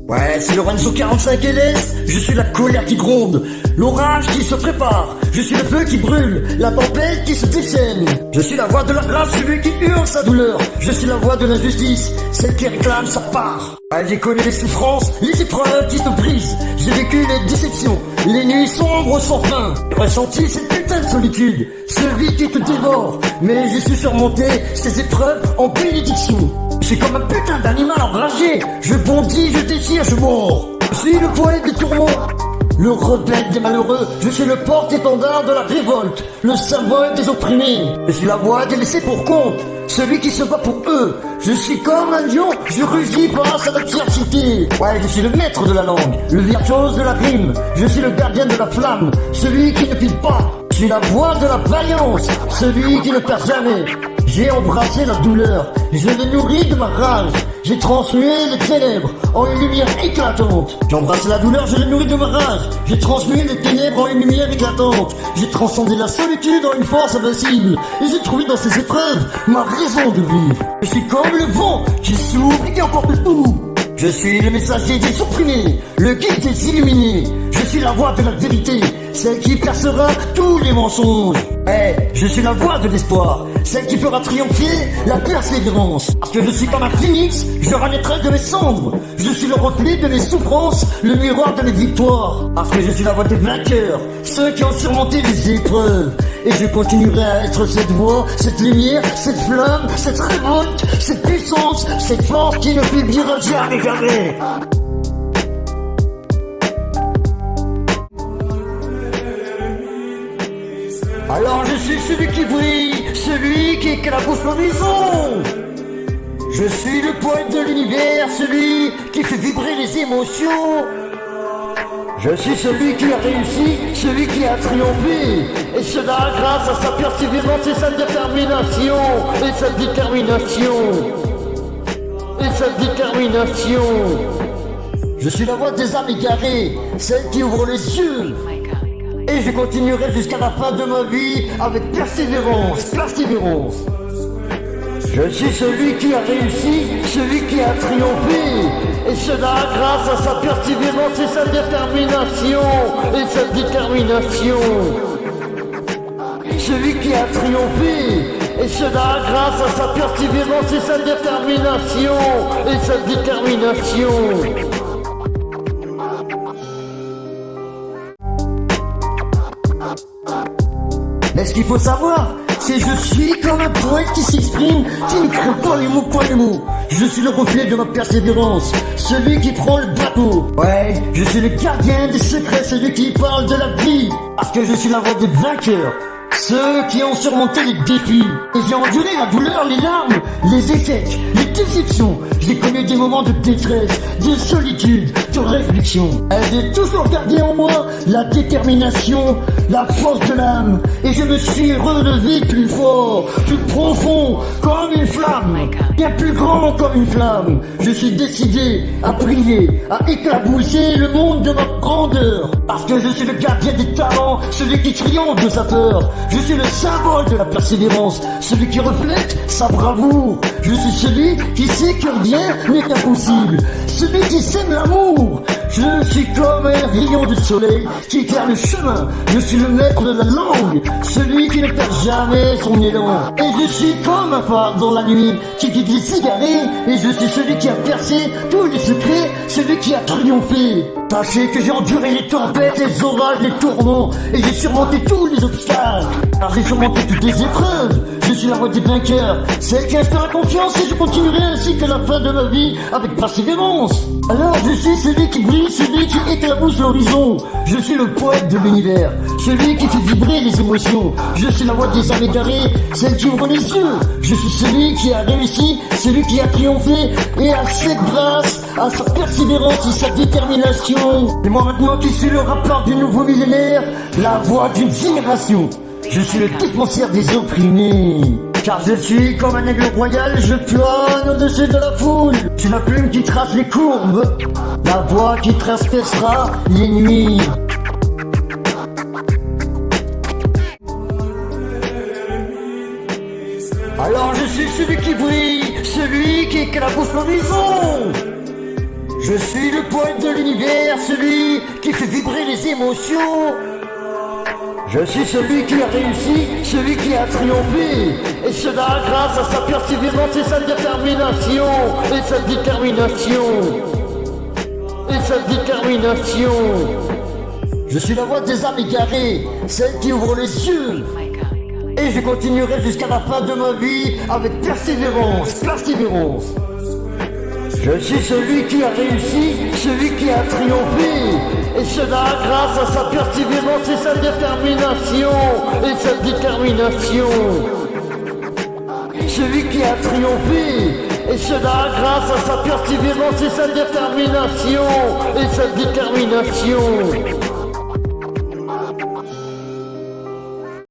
Ouais, c'est Lorenzo 45 LS, je suis la colère qui gronde, l'orage qui se prépare, je suis le feu qui brûle, la tempête qui se déchaîne. Je suis la voix de la grâce, celui qui hurle sa douleur, je suis la voix de l'injustice, celle qui réclame sa part. Ouais, j'ai connu les souffrances, les épreuves qui se brisent, j'ai vécu les déceptions, les nuits sombres sans fin. J'ai ressenti cette putain de solitude, celui qui te dévore, mais j'ai su surmonter ces épreuves en bénédiction. Je suis comme un putain d'animal enragé, je bondis, je déchire, je mords. Je suis le poète des tourments, le rebelle des malheureux, je suis le porte-étendard de la révolte, le symbole des opprimés. Je suis la voix des laissés pour compte, celui qui se bat pour eux. Je suis comme un lion, je rugis face à l'adversité. Ouais, je suis le maître de la langue, le virtuose de la rime, je suis le gardien de la flamme, celui qui ne pile pas. Je suis la voix de la vaillance, celui qui ne perd jamais. J'ai embrassé la douleur, je l'ai nourri de ma rage. J'ai transmué les ténèbres en une lumière éclatante. J'ai embrassé la douleur, je l'ai nourri de ma rage. J'ai transmué les ténèbres en une lumière éclatante. J'ai transcendé la solitude en une force invincible. Et j'ai trouvé dans ces épreuves ma raison de vivre. Je suis comme le vent qui s'ouvre et qui emporte tout. Je suis le messager des opprimés, le guide des illuminés. Je suis la voix de la vérité, celle qui percera tous les mensonges. Je suis la voix de l'espoir, celle qui fera triompher la persévérance. Parce que je suis comme un phénix, je renaîtrai de mes cendres. Je suis le reflet de mes souffrances, le miroir de mes victoires. Parce que je suis la voix des vainqueurs, ceux qui ont surmonté les épreuves. Et je continuerai à être cette voix, cette lumière, cette flamme, cette révolte, cette puissance, cette force qui ne faiblira jamais, jamais. Alors je suis celui qui brille, celui qui éclabousse l'horizon. Je suis le poète de l'univers, celui qui fait vibrer les émotions. Je suis celui qui a réussi, celui qui a triomphé. Et cela grâce à sa persévérance et sa détermination. Et sa détermination. Et sa détermination. Je suis la voix des âmes égarées, celle qui ouvre les yeux. Et je continuerai jusqu'à la fin de ma vie avec persévérance, persévérance. Je suis celui qui a réussi, celui qui a triomphé. Et cela grâce à sa persévérance et sa détermination. Et sa détermination. Celui qui a triomphé. Et cela grâce à sa persévérance et sa détermination. Et sa détermination. Mais ce qu'il faut savoir, c'est que je suis comme un poète qui s'exprime, qui ne crée pas les mots pour les mots. Je suis le reflet de ma persévérance, celui qui prend le bateau. Ouais, je suis le gardien des secrets, celui qui parle de la vie. Parce que je suis la voix des vainqueurs, ceux qui ont surmonté les défis. Et j'ai enduré la douleur, les larmes, les échecs, les déceptions. J'ai connu des moments de détresse, de solitude, de réflexion. J'ai toujours gardé en moi la détermination, la force de l'âme. Et je me suis relevé plus fort, plus profond, comme une flamme. Bien plus grand comme une flamme. Je suis décidé à briller, à éclabousser le monde de ma grandeur. Parce que je suis le gardien des talents, celui qui triomphe de sa peur. Je suis le symbole de la persévérance, celui qui reflète sa bravoure. Je suis celui qui sait que rien n'est impossible, celui qui sème l'amour. Je suis comme un rayon de soleil qui éclaire le chemin. Je suis le maître de la langue, celui qui ne perd jamais son élan. Et je suis comme un phare dans la nuit qui guide les égarés. Et je suis celui qui a percé tous les secrets, celui qui a triomphé. Sachez que j'ai enduré les tempêtes, les orages, les tourments. Et j'ai surmonté tous les obstacles, car j'ai surmonté toutes les épreuves. Je suis la voix des vainqueurs, celle qui inspire la confiance. Et je continuerai ainsi que la fin de ma vie avec persévérance. Alors je suis celui qui brille, celui qui éclabousse l'horizon. Je suis le poète de l'univers, celui qui fait vibrer les émotions. Je suis la voix des âmes égarées, celle qui ouvre les yeux. Je suis celui qui a réussi, celui qui a triomphé. Et à cette grâce, à sa persévérance et sa détermination. Et moi maintenant qui suis le rappeur du nouveau millénaire, la voix d'une génération. Je suis le défenseur des opprimés. Car je suis comme un aigle royal, je plane au-dessus de la foule. Je suis la plume qui trace les courbes, la voix qui transpercera les nuits. Alors je suis celui qui brille, celui qui éclabousse l'horizon. Je suis le poète de l'univers, celui qui fait vibrer les émotions. Je suis celui qui a réussi, celui qui a triomphé. Et cela grâce à sa persévérance et sa détermination. Et sa détermination. Et sa détermination. Je suis la voix des âmes égarées, celle qui ouvre les yeux. Et je continuerai jusqu'à la fin de ma vie avec persévérance, persévérance. Je suis celui qui a réussi, celui qui a triomphé. Et cela grâce à sa persévérance et sa détermination. Et sa détermination. Celui qui a triomphé. Et cela grâce à sa persévérance et sa détermination. Et sa détermination.